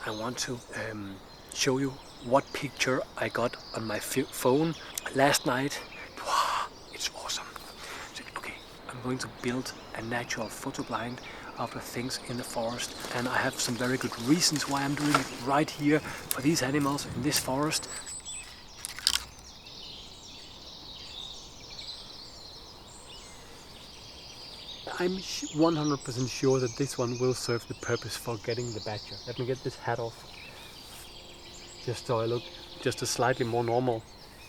I want to show you what picture I got on my phone last night. Wow, it's awesome. So, okay, I'm going to build a natural photo blind of the things in the forest, and I have some very good reasons why I'm doing it right here for these animals in this forest. I'm 100% sure that this one will serve the purpose for getting the badger. Let me get this hat off, just so I look just a slightly more normal.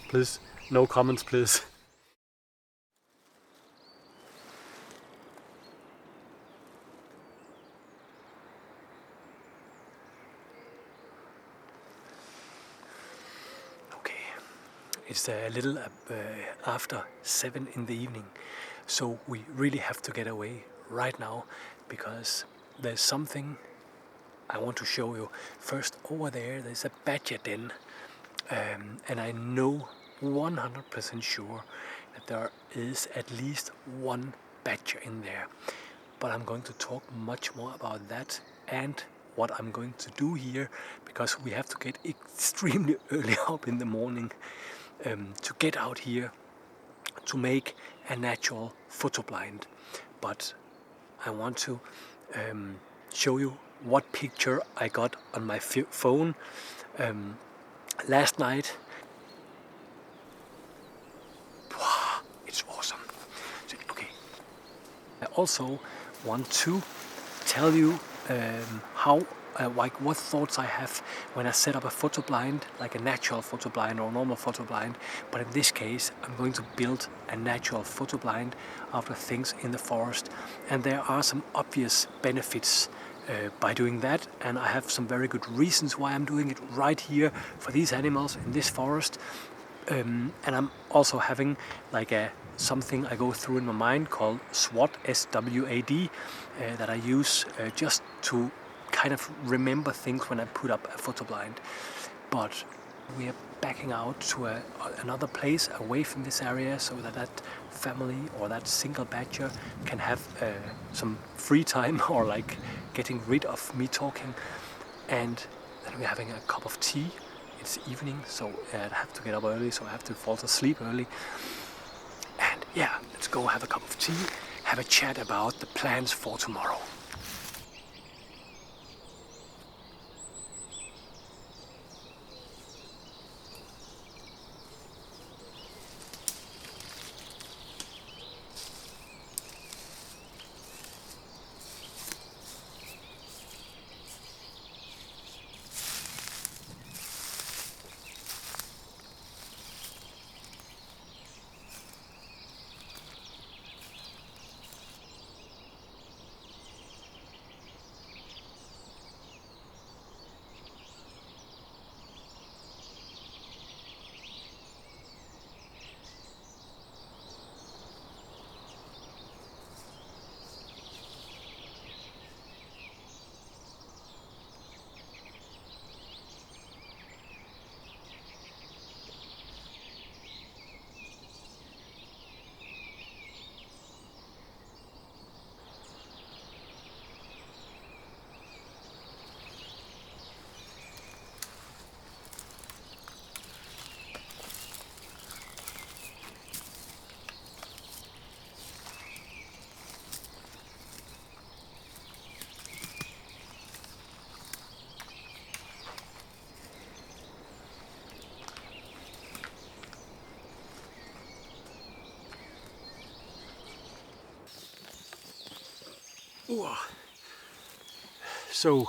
Please, no comments, please. Okay, it's a little after 7 in the evening, so we really have to get away right now because there's something I want to show you. First, over there's a badger den, and I know 100% sure that there is at least one badger in there. But I'm going to talk much more about that and what I'm going to do here, because we have to get extremely early up in the morning to get out here to make a natural photo blind. But I want to show you what picture I got on my phone last night. Wow, it's awesome. So, okay. I also want to tell you what thoughts I have when I set up a photo blind, like a natural photo blind or a normal photo blind. But in this case, I'm going to build a natural photo blind of the things in the forest, and there are some obvious benefits by doing that, and I have some very good reasons why I'm doing it right here for these animals in this forest. And I'm also having like something I go through in my mind called SWAD, S.W.A.D, that I use just to kind of remember things when I put up a photo blind. But we are backing out to another place away from this area so that family or that single badger can have some free time or like getting rid of me talking. And then we're having a cup of tea. It's evening, so I have to get up early, so I have to fall asleep early. And yeah, let's go have a cup of tea, have a chat about the plans for tomorrow. So,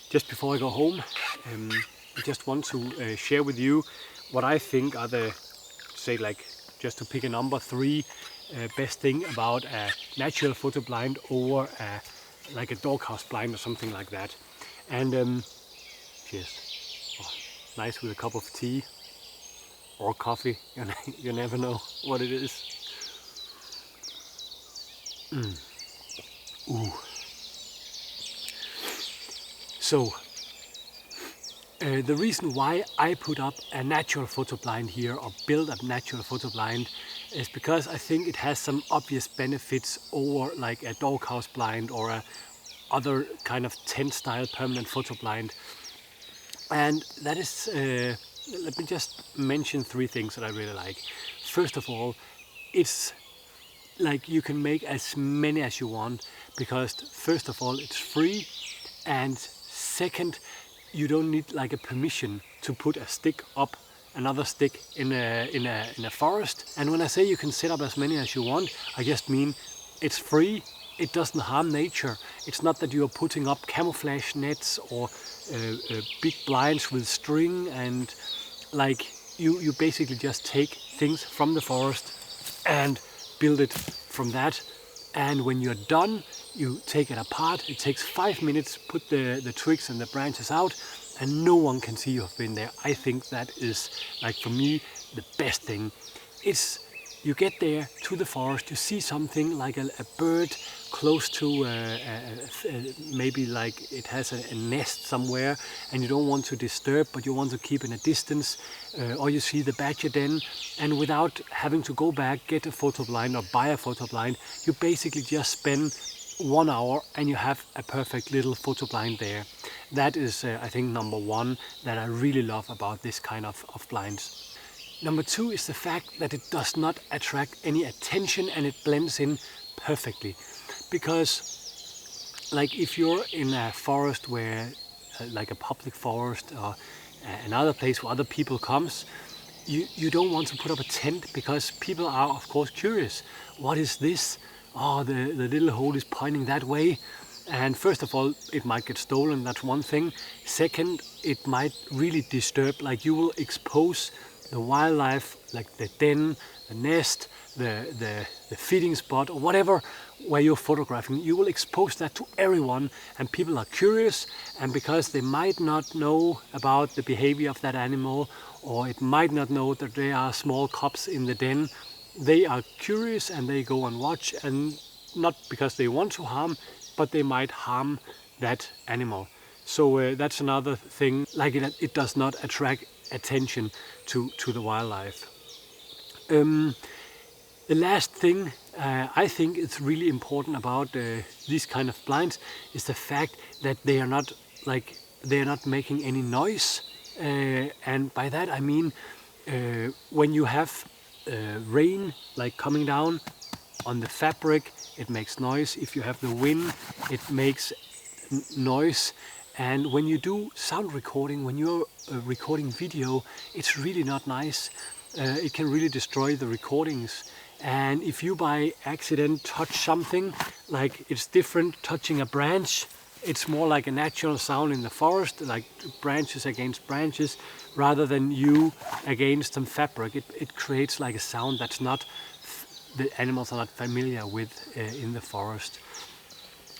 just before I go home, I just want to share with you what I think are the, say like, just to pick a number, 3 best thing about a natural photo blind over like a doghouse blind or something like that. And cheers. Oh, nice with a cup of tea or coffee, you never know what it is. Ooh. So, the reason why I put up a natural photo blind here, or build a natural photo blind, is because I think it has some obvious benefits over like a doghouse blind or a other kind of tent style permanent photo blind. And that is, let me just mention 3 things that I really like. First of all, it's like you can make as many as you want, because first of all it's free, and second, you don't need like a permission to put a stick up another stick in a forest. And when I say you can set up as many as you want, I just mean it's free. It doesn't harm nature. It's not that you're putting up camouflage nets or big blinds with string, and like you basically just take things from the forest and build it from that. And when you're done, you take it apart. It takes 5 minutes, put the twigs and the branches out, and no one can see you have been there. I think that is, like, for me, the best thing. It's, you get there to the forest, you see something like a bird close to maybe like it has a nest somewhere, and you don't want to disturb, but you want to keep in a distance, or you see the badger den, and without having to go back, get a photo blind or buy a photo blind, you basically just spend 1 hour and you have a perfect little photo blind there. That is, I think, number 1 that I really love about this kind of blinds. Number 2 is the fact that it does not attract any attention, and it blends in perfectly. Because like if you're in a forest where, like a public forest or another place where other people comes, you don't want to put up a tent, because people are of course curious. What is this? Oh, the little hole is pointing that way. And first of all, it might get stolen, that's one thing. Second, it might really disturb, like you will expose the wildlife, like the den, the nest, the feeding spot, or whatever where you're photographing. You will expose that to everyone, and people are curious, and because they might not know about the behavior of that animal, or it might not know that there are small cubs in the den, they are curious and they go and watch, and not because they want to harm, but they might harm that animal. So that's another thing, like it does not attract attention to the wildlife. The last thing I think it's really important about these kind of blinds is the fact that they are not making any noise, and by that I mean when you have rain like coming down on the fabric, it makes noise. If you have the wind, it makes noise. And when you do sound recording, when you're recording video, it's really not nice. It can really destroy the recordings. And if you by accident touch something, like it's different touching a branch, it's more like a natural sound in the forest, like branches against branches, rather than you against some fabric. It creates like a sound that's not, the animals are not familiar with in the forest.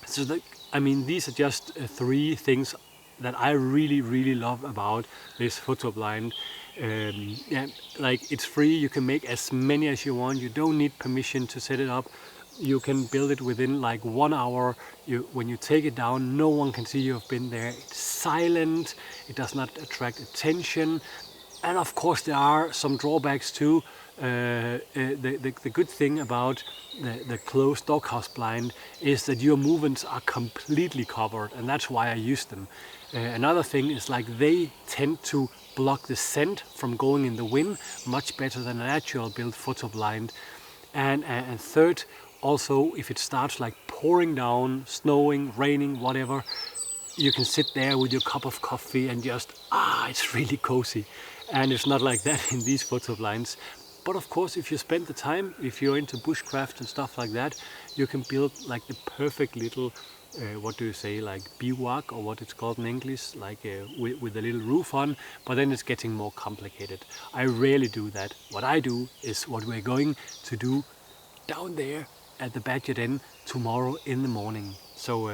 So I mean, these are just 3 things that I really, really love about this photo blind. Yeah, like it's free, you can make as many as you want, you don't need permission to set it up. You can build it within like 1 hour. When you take it down, no one can see you have been there. It's silent, it does not attract attention. And of course there are some drawbacks too. The good thing about the closed doghouse blind is that your movements are completely covered, and that's why I use them. Another thing is like they tend to block the scent from going in the wind much better than a natural built photo blind. And third, also if it starts like pouring down, snowing, raining, whatever, you can sit there with your cup of coffee and just, it's really cozy. And it's not like that in these photo blinds. But of course, if you spend the time, if you're into bushcraft and stuff like that, you can build like the perfect little, what do you say, like bivouac, or what it's called in English, like with a little roof on, but then it's getting more complicated. I rarely do that. What I do is what we're going to do down there at the badger den tomorrow in the morning. So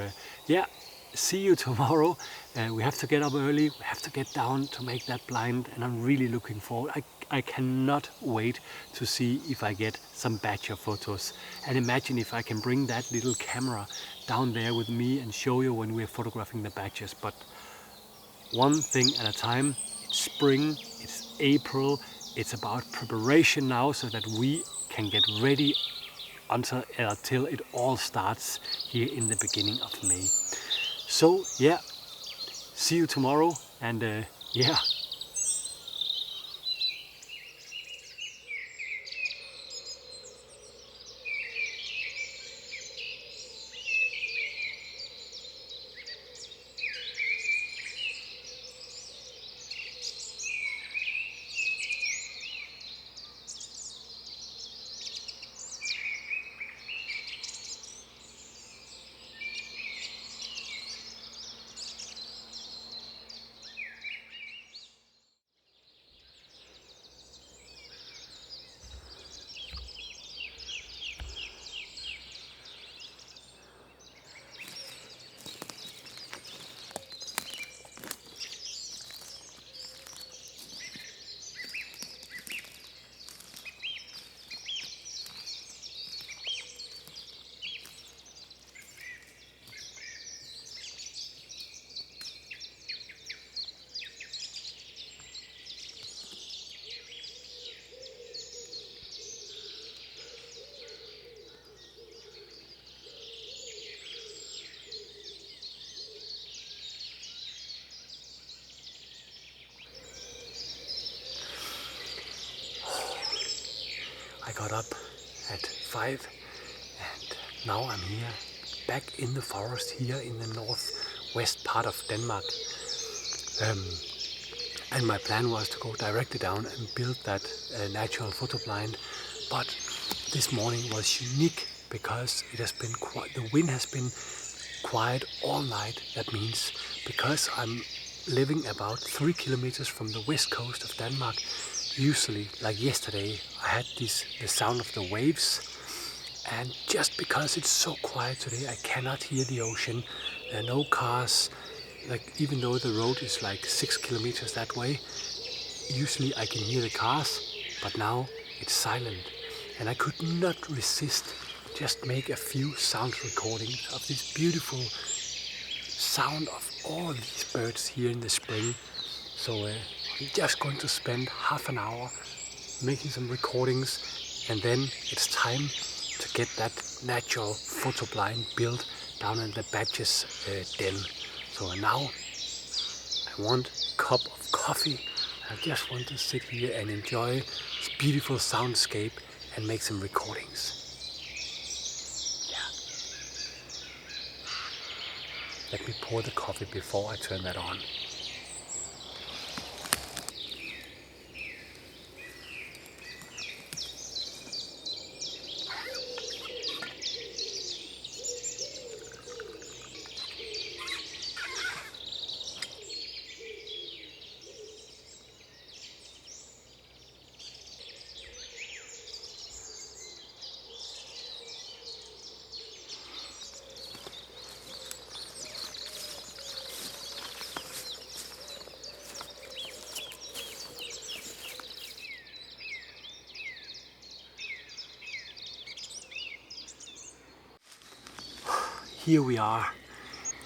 yeah, see you tomorrow. We have to get up early, we have to get down to make that blind, and I'm really looking forward. I cannot wait to see if I get some badger photos. And imagine if I can bring that little camera down there with me and show you when we're photographing the badgers. But one thing at a time. It's spring, it's April, it's about preparation now so that we can get ready until it all starts here in the beginning of May. So yeah, see you tomorrow, and yeah. I got up at 5 and now I'm here, back in the forest here in the northwest part of Denmark. And my plan was to go directly down and build that natural photo blind, but this morning was unique because it has been the wind has been quiet all night. That means because I'm living about 3 kilometers from the west coast of Denmark, usually, like yesterday, I had the sound of the waves, and just because it's so quiet today, I cannot hear the ocean. There are no cars, like even though the road is like 6 kilometers that way, usually I can hear the cars, but now it's silent. And I could not resist just make a few sound recordings of this beautiful sound of all these birds here in the spring. So I'm just going to spend half an hour making some recordings, and then it's time to get that natural photo blind built down in the Badger's den. So now I want a cup of coffee. I just want to sit here and enjoy this beautiful soundscape and make some recordings. Yeah. Let me pour the coffee before I turn that on. Here we are,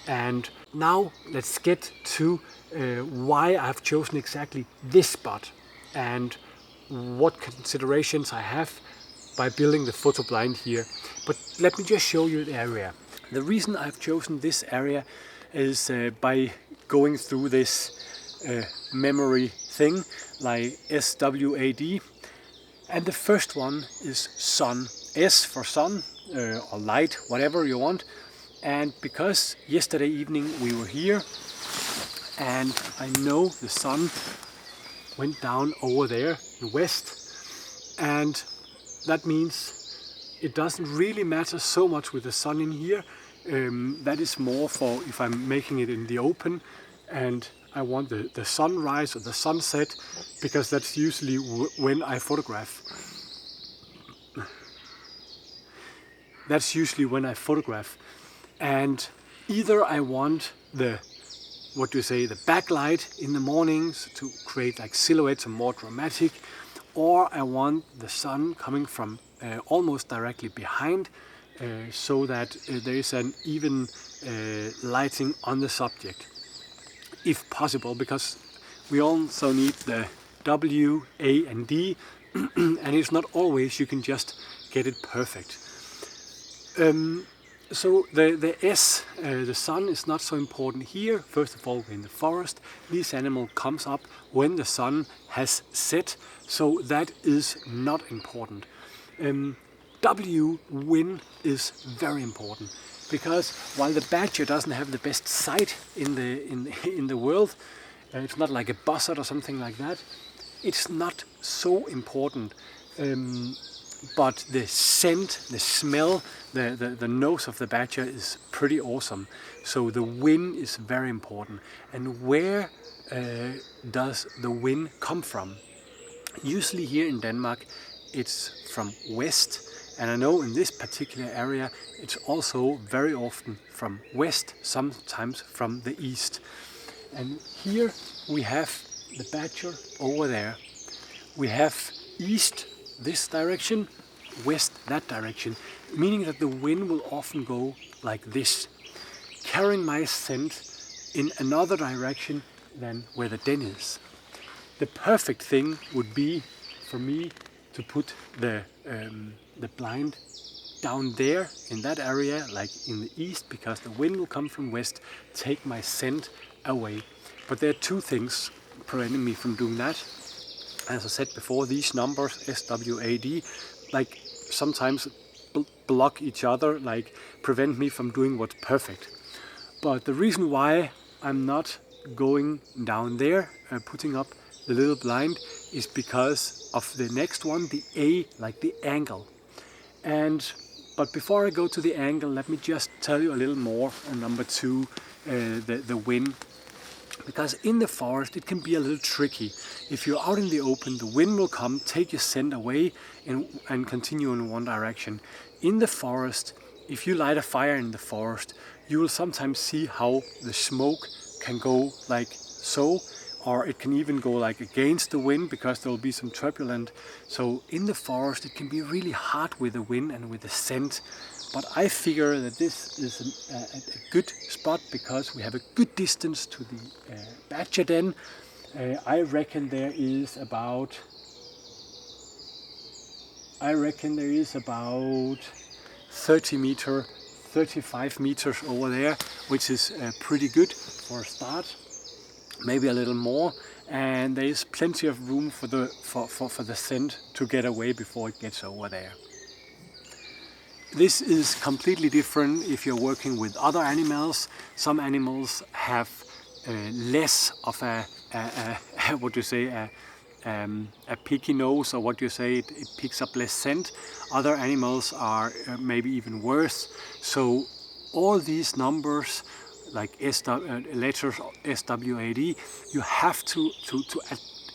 and now let's get to why I've chosen exactly this spot and what considerations I have by building the photo blind here. But let me just show you the area. The reason I've chosen this area is by going through this memory thing like S.W.A.D. And the first one is sun. S for sun or light, whatever you want. And because yesterday evening we were here and I know the sun went down over there in the west, and that means it doesn't really matter so much with the sun in here. That is more for if I'm making it in the open and I want the sunrise or the sunset, because that's usually when I photograph. That's usually when I photograph. And either I want the backlight in the mornings to create like silhouettes and more dramatic, or I want the sun coming from almost directly behind, so that there is an even lighting on the subject, if possible, because we also need the W, A and D, and it's not always you can just get it perfect. So the S, the sun, is not so important here. First of all, we're in the forest. This animal comes up when the sun has set, so that is not important. W, wind, is very important, because while the badger doesn't have the best sight in the world, it's not like a buzzard or something like that. It's not so important. But the scent, the smell, the nose of the badger is pretty awesome. So the wind is very important. And where does the wind come from? Usually here in Denmark it's from west, and I know in this particular area it's also very often from west, sometimes from the east. And here we have the badger over there. We have east this direction, west that direction, meaning that the wind will often go like this, carrying my scent in another direction than where the den is. The perfect thing would be for me to put the blind down there in that area, like in the east, because the wind will come from west, take my scent away. But there are two things preventing me from doing that. As I said before, these numbers, S.W.A.D, like sometimes block each other, like prevent me from doing what's perfect. But the reason why I'm not going down there, putting up the little blind, is because of the next one, the A, like the angle. But before I go to the angle, let me just tell you a little more on number two, the wind. Because in the forest it can be a little tricky. If you're out in the open, the wind will come, take your scent away and continue in one direction. In the forest, if you light a fire in the forest, you will sometimes see how the smoke can go like so, or it can even go like against the wind because there will be some turbulence. So in the forest it can be really hard with the wind and with the scent. But I figure that this is a good spot because we have a good distance to the badger den. I reckon there is about 35 meters over there, which is pretty good for a start. Maybe a little more, and there is plenty of room for the scent to get away before it gets over there. This is completely different if you're working with other animals. Some animals have less of a picky nose, or what you say, it picks up less scent. Other animals are maybe even worse. So all these numbers, like letters S.W.A.D, you have to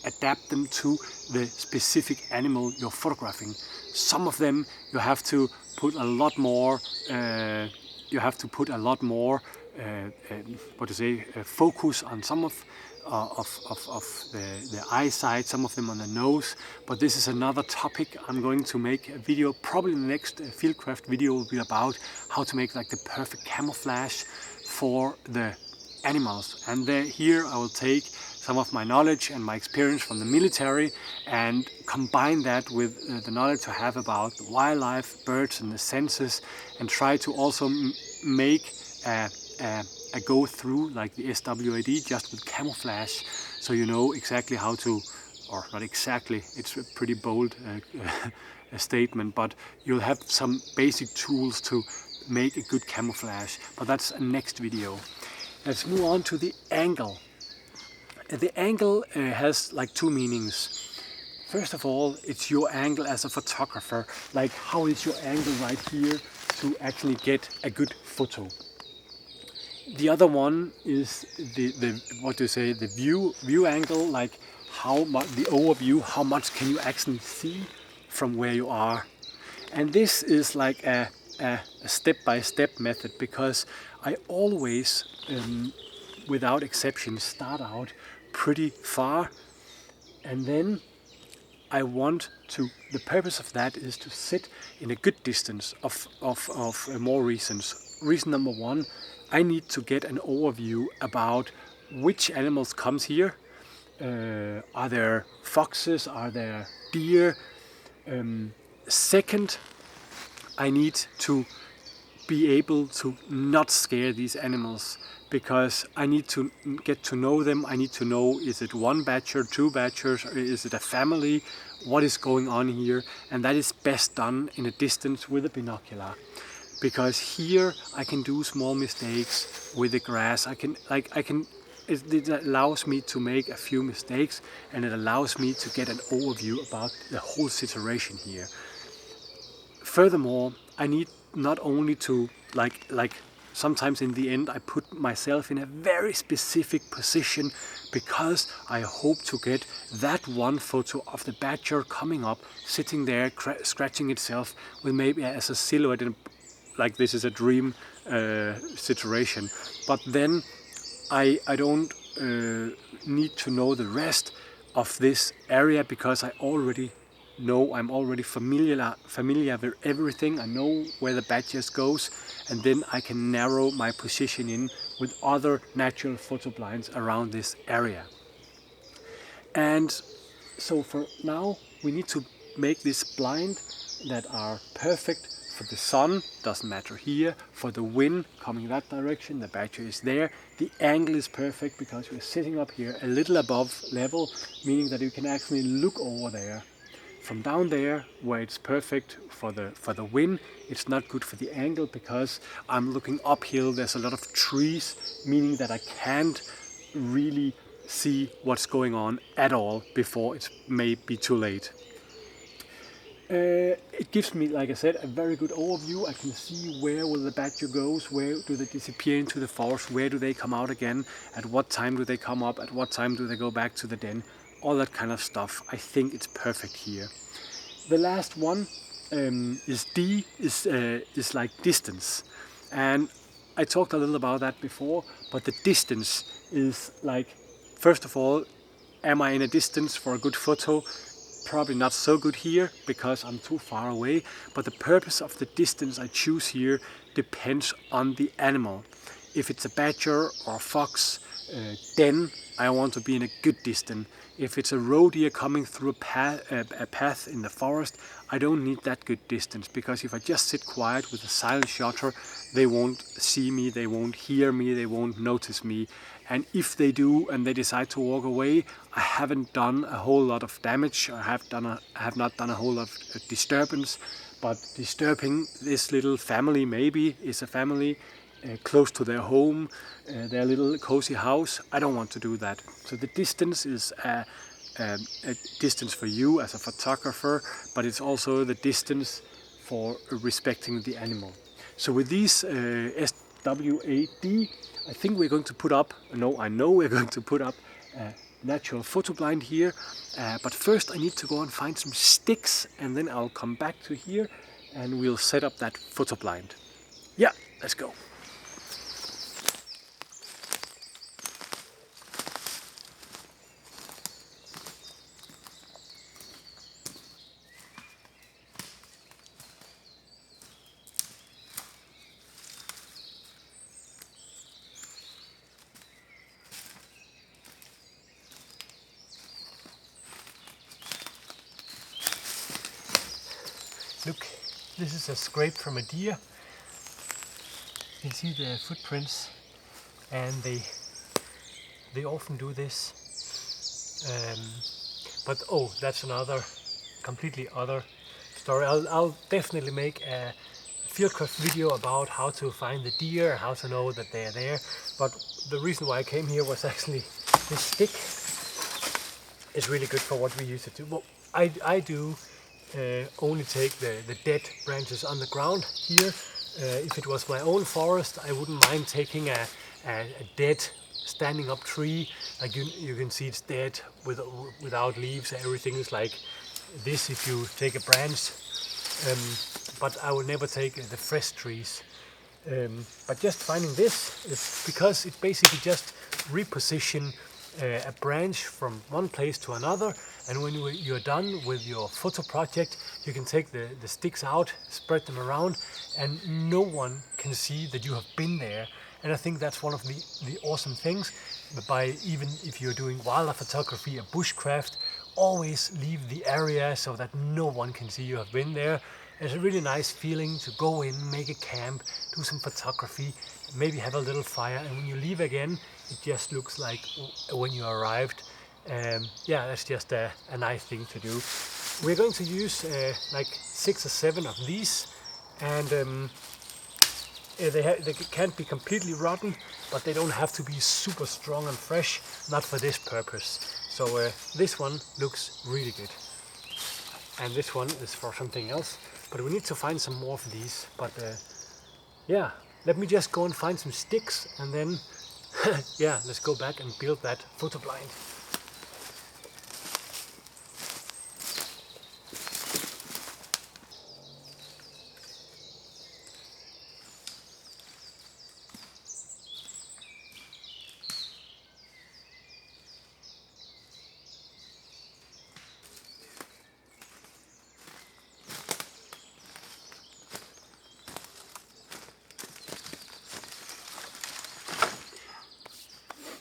adapt them to the specific animal you're photographing. Some of them you have to put a lot more. Focus on some of the eyesight, some of them on the nose. But this is another topic. I'm going to make a video. Probably the next Fieldcraft video will be about how to make like the perfect camouflage for the animals. And here I will take some of my knowledge and my experience from the military and combine that with the knowledge I have about the wildlife, birds and the senses, and try to also make a go through like the S.W.A.D just with camouflage, so you know exactly how to, or not exactly, it's a pretty bold a statement, but you'll have some basic tools to make a good camouflage. But that's a next video. Let's move on to the angle. The angle has like two meanings. First of all, it's your angle as a photographer, like how is your angle right here to actually get a good photo. The other one is the view angle, like how much, the overview, how much can you actually see from where you are. And this is like a step-by-step method, because I always, without exception, start out pretty far, and then I want to, the purpose of that is to sit in a good distance of more reasons. Reason number one, I need to get an overview about which animals comes here. Are there foxes? Are there deer? Second, I need to be able to not scare these animals, because I need to get to know them. I need to know, is it one badger, two badgers, or is it a family? What is going on here? And that is best done in a distance with a binocular, because here I can do small mistakes with the grass. It allows me to make a few mistakes, and it allows me to get an overview about the whole situation here. Furthermore, I need not only to sometimes in the end I put myself in a very specific position, because I hope to get that one photo of the badger coming up, sitting there scratching itself with maybe as a silhouette, like this is a dream situation. But then I don't need to know the rest of this area, because I'm already familiar with everything. I know where the badgers goes, and then I can narrow my position in with other natural photo blinds around this area. And so for now we need to make this blind that are perfect for the sun, doesn't matter here, for the wind coming that direction, the badger is there. The angle is perfect because we're sitting up here a little above level, meaning that you can actually look over there. From down there, where it's perfect for the wind, it's not good for the angle, because I'm looking uphill. There's a lot of trees, meaning that I can't really see what's going on at all before it may be too late. It gives me, like I said, a very good overview. I can see where will the badger goes, where do they disappear into the forest, where do they come out again, at what time do they come up, at what time do they go back to the den. All that kind of stuff. I think it's perfect here. The last one is D, is like distance, and I talked a little about that before. But the distance is like, first of all, am I in a distance for a good photo? Probably not so good here, because I'm too far away. But the purpose of the distance I choose here depends on the animal. If it's a badger or a fox, then I want to be in a good distance. If it's a roe deer coming through a path in the forest, I don't need that good distance, because if I just sit quiet with a silent shutter, they won't see me, they won't hear me, they won't notice me. And if they do and they decide to walk away, I haven't done a whole lot of damage. I have not done a whole lot of disturbance. But disturbing this little family, maybe is a family close to their home, their little cozy house, I don't want to do that. So the distance is a distance for you as a photographer, but it's also the distance for respecting the animal. So with these S.W.A.D, I think we're going to put up, I know we're going to put up a natural photo blind here, but first I need to go and find some sticks, and then I'll come back to here and we'll set up that photo blind. Yeah, let's go. Look, this is a scrape from a deer. You can see the footprints, and they often do this. But that's another completely other story. I'll definitely make a fieldcraft video about how to find the deer, how to know that they are there. But the reason why I came here was actually this stick is really good for what we use it to. Well, I do only take the dead branches on the ground here. If it was my own forest, I wouldn't mind taking a dead standing up tree. Like you can see it's dead without leaves. Everything is like this if you take a branch. But I will never take the fresh trees. But just finding this is because it basically just reposition a branch from one place to another, and when you're done with your photo project, you can take the sticks out, spread them around, and no one can see that you have been there. And I think that's one of the awesome things. By even if you're doing wildlife photography or bushcraft, always leave the area so that no one can see you have been there. It's a really nice feeling to go in, make a camp, do some photography, maybe have a little fire, and when you leave again, it just looks like when you arrived. Yeah, that's just a nice thing to do. We're going to use like 6 or 7 of these, and they can't be completely rotten, but they don't have to be super strong and fresh, not for this purpose. So this one looks really good. And this one is for something else, but we need to find some more of these. But yeah, let me just go and find some sticks, and then yeah, let's go back and build that photo blind.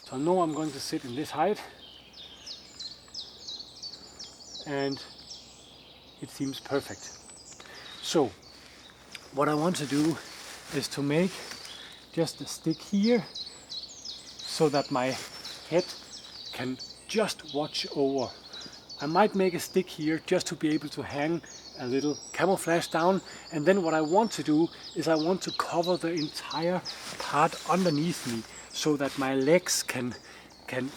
So now I'm going to sit in this height, and it seems perfect. So what I want to do is to make just a stick here so that my head can just watch over. I might make a stick here just to be able to hang a little camouflage down, and then what I want to do is I want to cover the entire part underneath me so that my legs can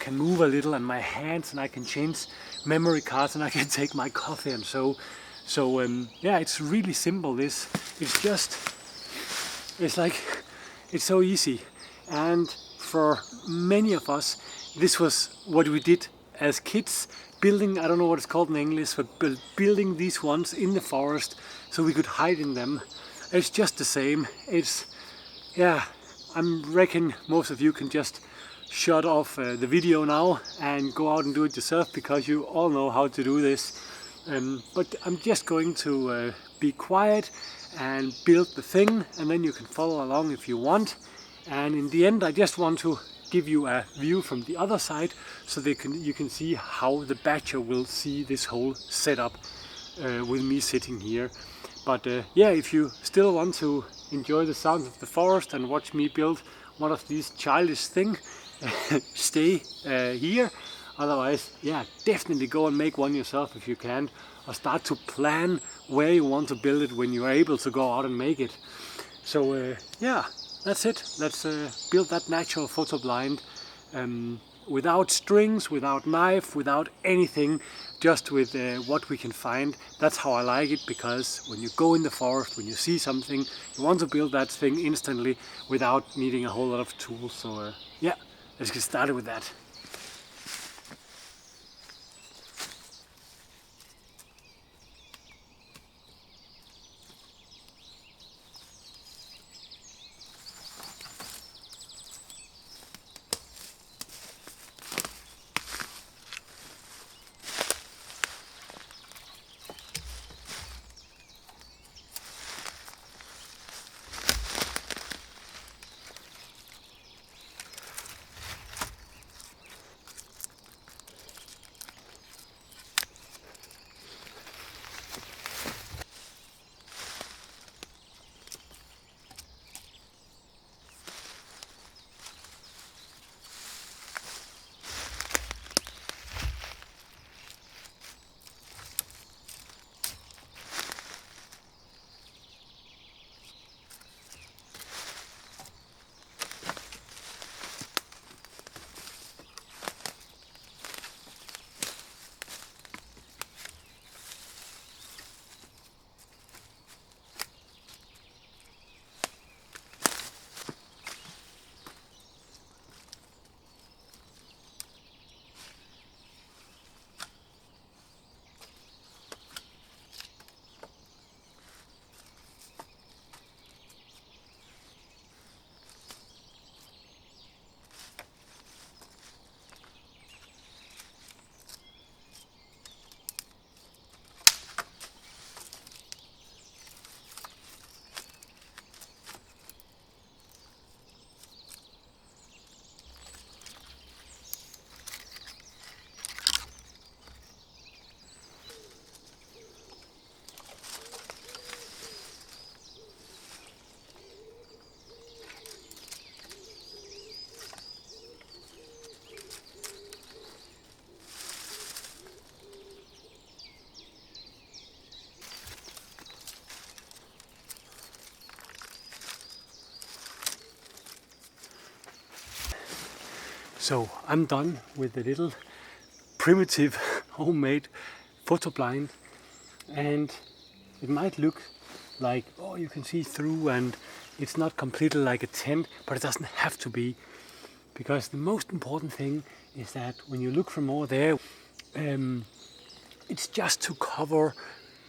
move a little, and my hands, and I can change memory cards, and I can take my coffee, and so yeah, it's really simple. This it's like it's so easy, and for many of us this was what we did as kids, building, I don't know what it's called in English, but building these ones in the forest so we could hide in them. It's just the same. It's, yeah, I reckon most of you can just shut off the video now and go out and do it yourself, because you all know how to do this. But I'm just going to be quiet and build the thing, and then you can follow along if you want. And in the end, I just want to give you a view from the other side so you can see how the badger will see this whole setup with me sitting here. But yeah, if you still want to enjoy the sounds of the forest and watch me build one of these childish things, stay here. Otherwise, yeah, definitely go and make one yourself if you can, or start to plan where you want to build it when you are able to go out and make it. So yeah, that's it. Let's build that natural photo blind without strings, without knife, without anything, just with what we can find. That's how I like it, because when you go in the forest, when you see something, you want to build that thing instantly without needing a whole lot of tools. So yeah, let's get started with that. So I'm done with the little primitive homemade photo blind, and it might look like, oh, you can see through and it's not completely like a tent, but it doesn't have to be, because the most important thing is that when you look from over there, it's just to cover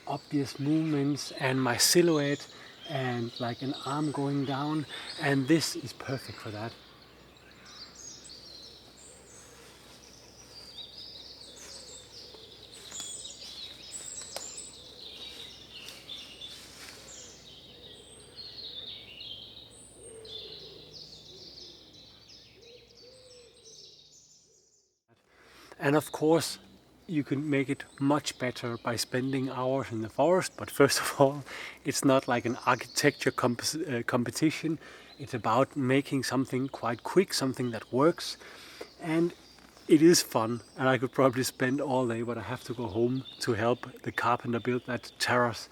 obvious movements and my silhouette and like an arm going down, and this is perfect for that. And of course, you can make it much better by spending hours in the forest. But first of all, it's not like an architecture competition. It's about making something quite quick, something that works. And it is fun. And I could probably spend all day, but I have to go home to help the carpenter build that terrace.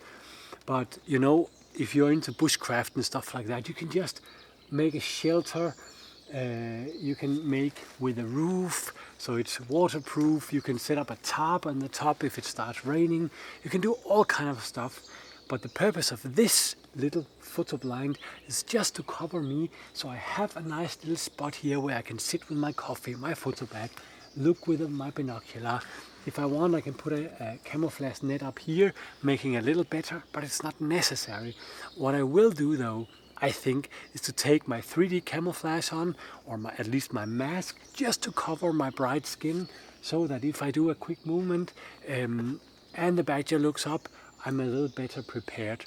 But you know, if you're into bushcraft and stuff like that, you can just make a shelter. You can make with a roof, so it's waterproof. You can set up a tarp on the top if it starts raining. You can do all kind of stuff. But the purpose of this little photo blind is just to cover me, so I have a nice little spot here where I can sit with my coffee, my photo bag, look with my binocular. If I want, I can put a camouflage net up here, making it a little better, but it's not necessary. What I will do though, I think, is to take my 3D camouflage on, or at least my mask, just to cover my bright skin, so that if I do a quick movement and the badger looks up, I'm a little better prepared.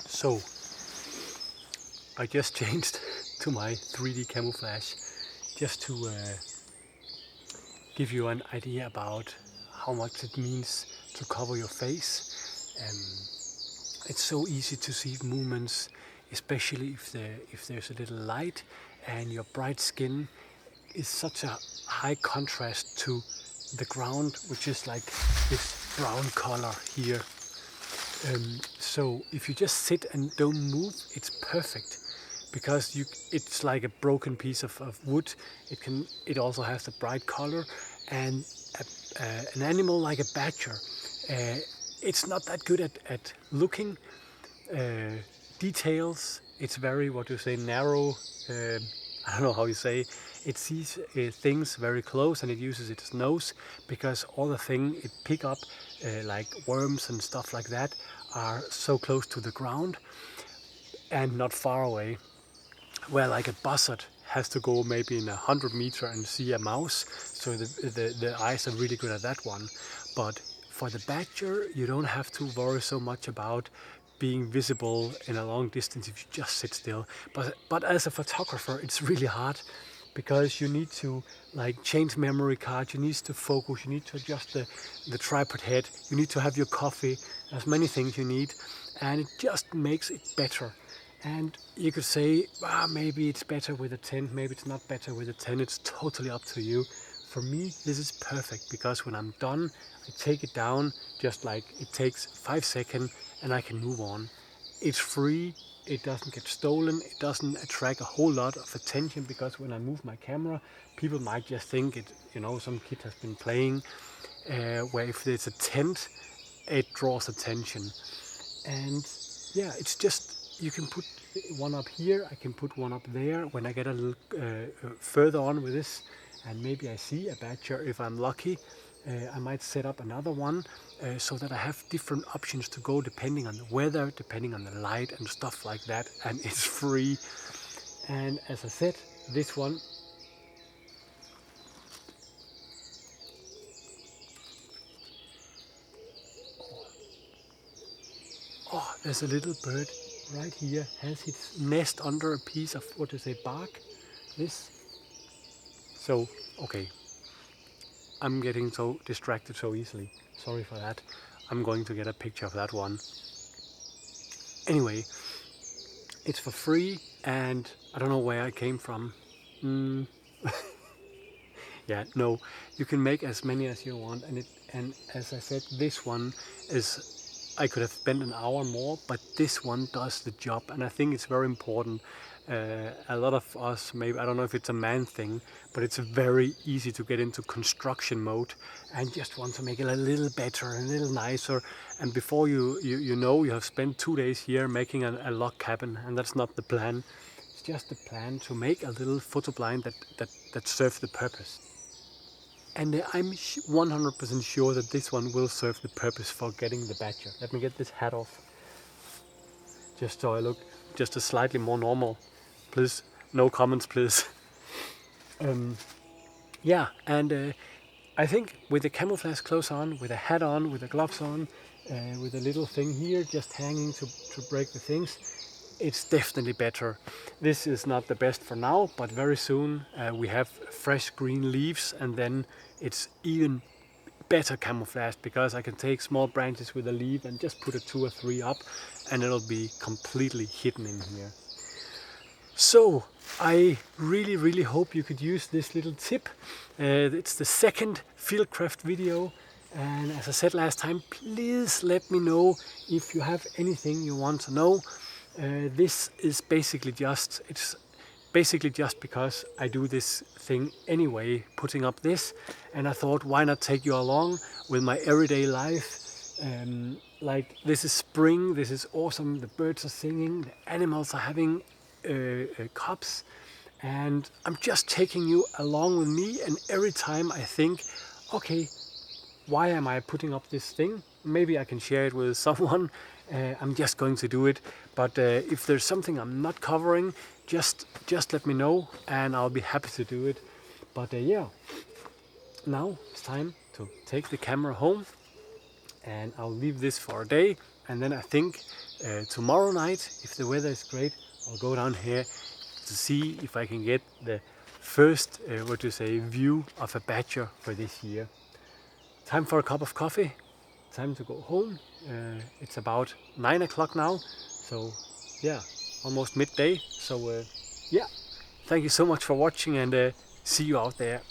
So I just changed to my 3D camouflage just to give you an idea about how much it means to cover your face. It's so easy to see movements, especially if there's a little light, and your bright skin is such a high contrast to the ground, which is like this brown color here. So if you just sit and don't move, it's perfect, because it's like a broken piece of wood. It also has the bright color, and an animal like a badger, it's not that good at looking details. It's very, what you say, narrow. I don't know how you say. It sees things very close, and it uses its nose, because all the things it pick up, like worms and stuff like that, are so close to the ground and not far away. Where like a buzzard has to go maybe in 100 meters and see a mouse, so the eyes are really good at that one. But for the badger, you don't have to worry so much about being visible in a long distance if you just sit still. But as a photographer, it's really hard, because you need to like change memory card, you need to focus, you need to adjust the tripod head, you need to have your coffee. There's many things you need, and it just makes it better. And you could say, maybe it's better with a tent, maybe it's not better with a tent. It's totally up to you. For me, this is perfect, because when I'm done, I take it down, just like it takes 5 seconds, and I can move on. It's free, it doesn't get stolen, it doesn't attract a whole lot of attention, because when I move my camera, people might just think some kid has been playing, where if there's a tent, it draws attention. And yeah, it's just, you can put one up here, I can put one up there. When I get a little further on with this, and maybe I see a badger, if I'm lucky, I might set up another one, so that I have different options to go depending on the weather, depending on the light and stuff like that, and it's free. And as I said, this one, there's a little bird right here, has its nest under a piece of, bark, this. So, okay, I'm getting so distracted so easily, sorry for that. I'm going to get a picture of that one. Anyway, it's for free, and I don't know where I came from. Yeah, no, you can make as many as you want, and as I said, this one is, I could have spent an hour more, but this one does the job, and I think it's very important. A lot of us, maybe, I don't know if it's a man thing, but it's very easy to get into construction mode and just want to make it a little better, a little nicer, and before you know, you have spent 2 days here making a log cabin, and that's not the plan. It's just the plan to make a little photo blind that serves the purpose. And I'm 100% sure that this one will serve the purpose for getting the badger. Let me get this hat off, just so I look just a slightly more normal. Please, no comments, please. Yeah, and I think with the camouflage clothes on, with a hat on, with the gloves on, with a little thing here just hanging to break the things, it's definitely better. This is not the best for now, but very soon we have fresh green leaves, and then it's even better camouflaged, because I can take small branches with a leaf and just put a 2 or 3 up, and it'll be completely hidden in here. So I really hope you could use this little tip. It's the second Fieldcraft video, and as I said last time, please let me know if you have anything you want to know. This is basically just, it's basically just because I do this thing anyway, putting up this, and I thought, why not take you along with my everyday life. Like, this is spring, this is awesome, the birds are singing, the animals are having cubs, and I'm just taking you along with me, and every time I think, okay, why am I putting up this thing? Maybe I can share it with someone. I'm just going to do it, but if there's something I'm not covering, just let me know and I'll be happy to do it. But yeah, now it's time to take the camera home, and I'll leave this for a day, and then I think tomorrow night, if the weather is great, I'll go down here to see if I can get the first view of a badger for this year. Time for a cup of coffee, time to go home. It's about 9 o'clock now, so yeah, almost midday. So yeah, thank you so much for watching, and see you out there.